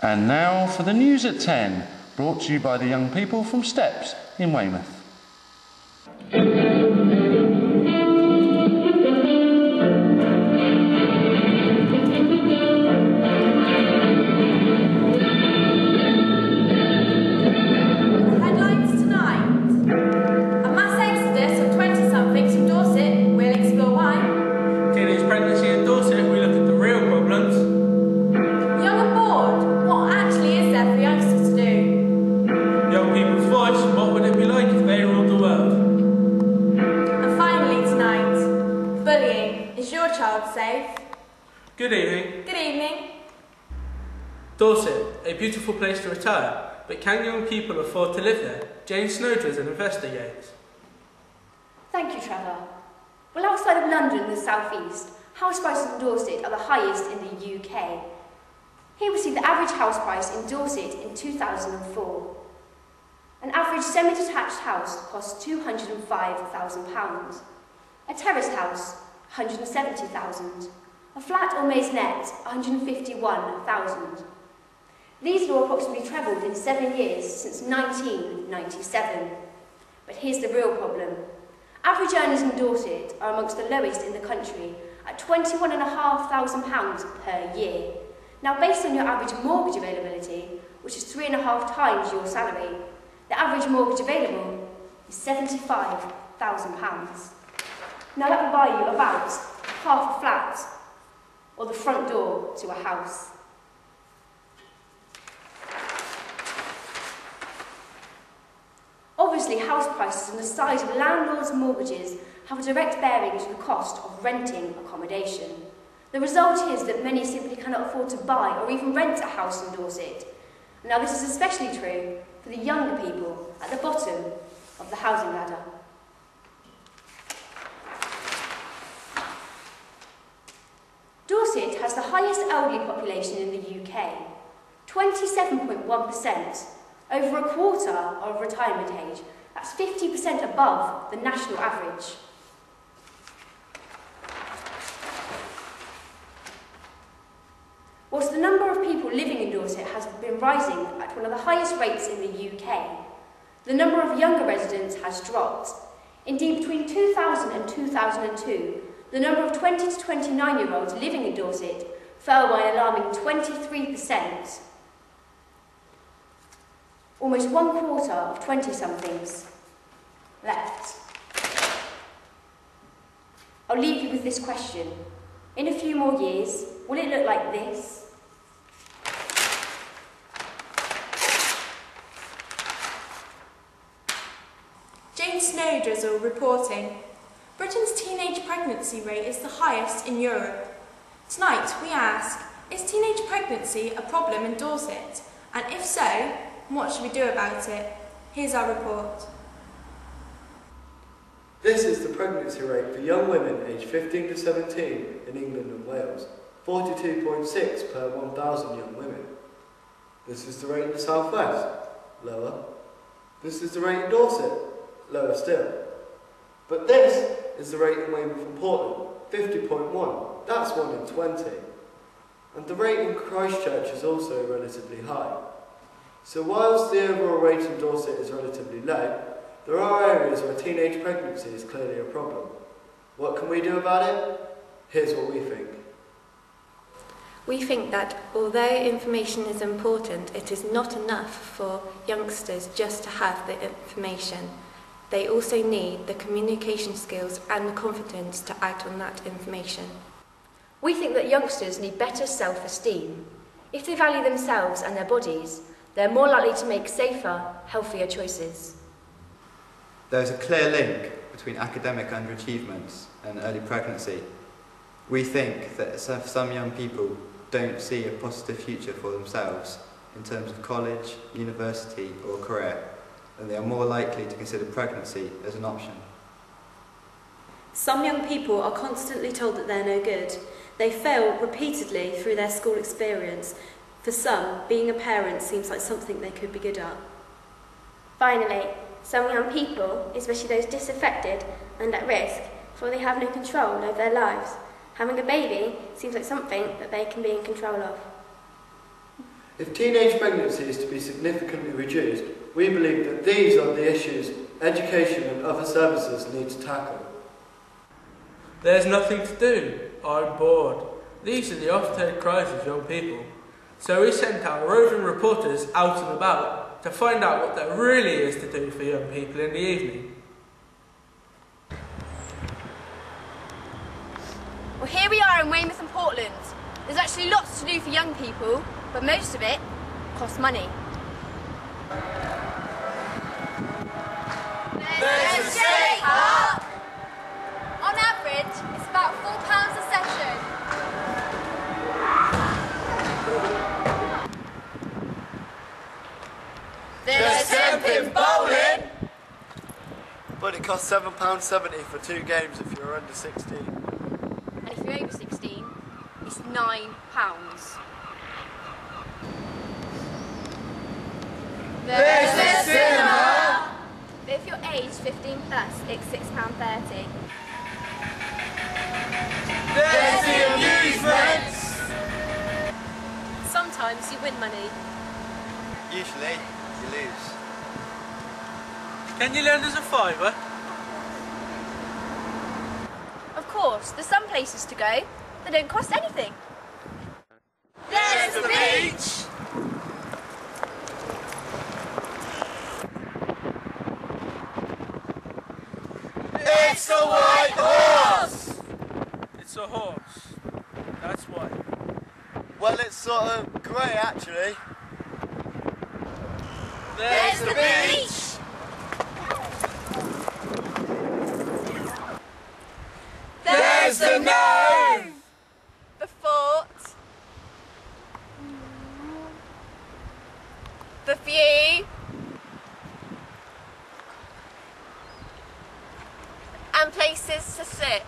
And now for the news at 10, brought to you by the young people from Steps in Weymouth. Safe. Good evening. Good evening. Dorset, a beautiful place to retire, but can young people afford to live there? Jane Snowdress investigates. Thank you, Trevor. Well, outside of London in the south-east, house prices in Dorset are the highest in the UK. Here we see the average house price in Dorset in 2004. An average semi-detached house costs £205,000. A terraced house, £170,000. A flat or maisonette, £151,000. These have all approximately trebled in 7 years since 1997. But here's the real problem. Average earnings in Dorset are amongst the lowest in the country at £21,500 per year. Now, based on your average mortgage availability, which is 3.5 times your salary, the average mortgage available is £75,000. Now that will buy you about half a flat or the front door to a house. Obviously, house prices and the size of landlords' mortgages have a direct bearing to the cost of renting accommodation. The result is that many simply cannot afford to buy or even rent a house in Dorset. Now, this is especially true for the younger people at the bottom of the housing ladder. Dorset has the highest elderly population in the UK, 27.1%, over a quarter of retirement age. That's 50% above the national average. Whilst the number of people living in Dorset has been rising at one of the highest rates in the UK, the number of younger residents has dropped. Indeed, between 2000 and 2002, the number of 20 to 29-year-olds living in Dorset fell by an alarming 23%. Almost one quarter of 20-somethings left. I'll leave you with this question. In a few more years, will it look like this? Jane Snowdress reporting. Britain's teenage pregnancy rate is the highest in Europe. Tonight we ask, is teenage pregnancy a problem in Dorset? And if so, what should we do about it? Here's our report. This is the pregnancy rate for young women aged 15 to 17 in England and Wales, 42.6 per 1,000 young women. This is the rate in the South West, lower. This is the rate in Dorset, lower still. But this is the rate in Weymouth and Portland, 50.1, that's 1 in 20. And the rate in Christchurch is also relatively high. So whilst the overall rate in Dorset is relatively low, there are areas where teenage pregnancy is clearly a problem. What can we do about it? Here's what we think. We think that although information is important, it is not enough for youngsters just to have the information. They also need the communication skills and the confidence to act on that information. We think that youngsters need better self-esteem. If they value themselves and their bodies, they're more likely to make safer, healthier choices. There is a clear link between academic underachievements and early pregnancy. We think that some young people don't see a positive future for themselves in terms of college, university or career, and they are more likely to consider pregnancy as an option. Some young people are constantly told that they're no good. They fail repeatedly through their school experience. For some, being a parent seems like something they could be good at. Finally, some young people, especially those disaffected and at risk, feel they have no control over their lives. Having a baby seems like something that they can be in control of. If teenage pregnancy is to be significantly reduced, we believe that these are the issues education and other services need to tackle. There's nothing to do. I'm bored. These are the oft-heard cries of young people. So we sent our roving reporters out and about to find out what there really is to do for young people in the evening. Well, here we are in Weymouth and Portland. There's actually lots to do for young people, but most of it costs money. There's a skate park! On average, it's about £4 a session. There's jumping bowling! But it costs £7.70 for 2 games if you're under 16. And if you're over 16, it's £9. There's a cinema! But if you're aged 15 plus, it's £6.30. There's the amusements! Sometimes you win money. Usually, you lose. Can you lend us a fiver? Of course, there's some places to go that don't cost anything. There's the beach! It's the White Horse! It's a horse. That's why. Well, it's sort of grey actually. There's the beach! There's the nose! The fort. The view. And places to sit.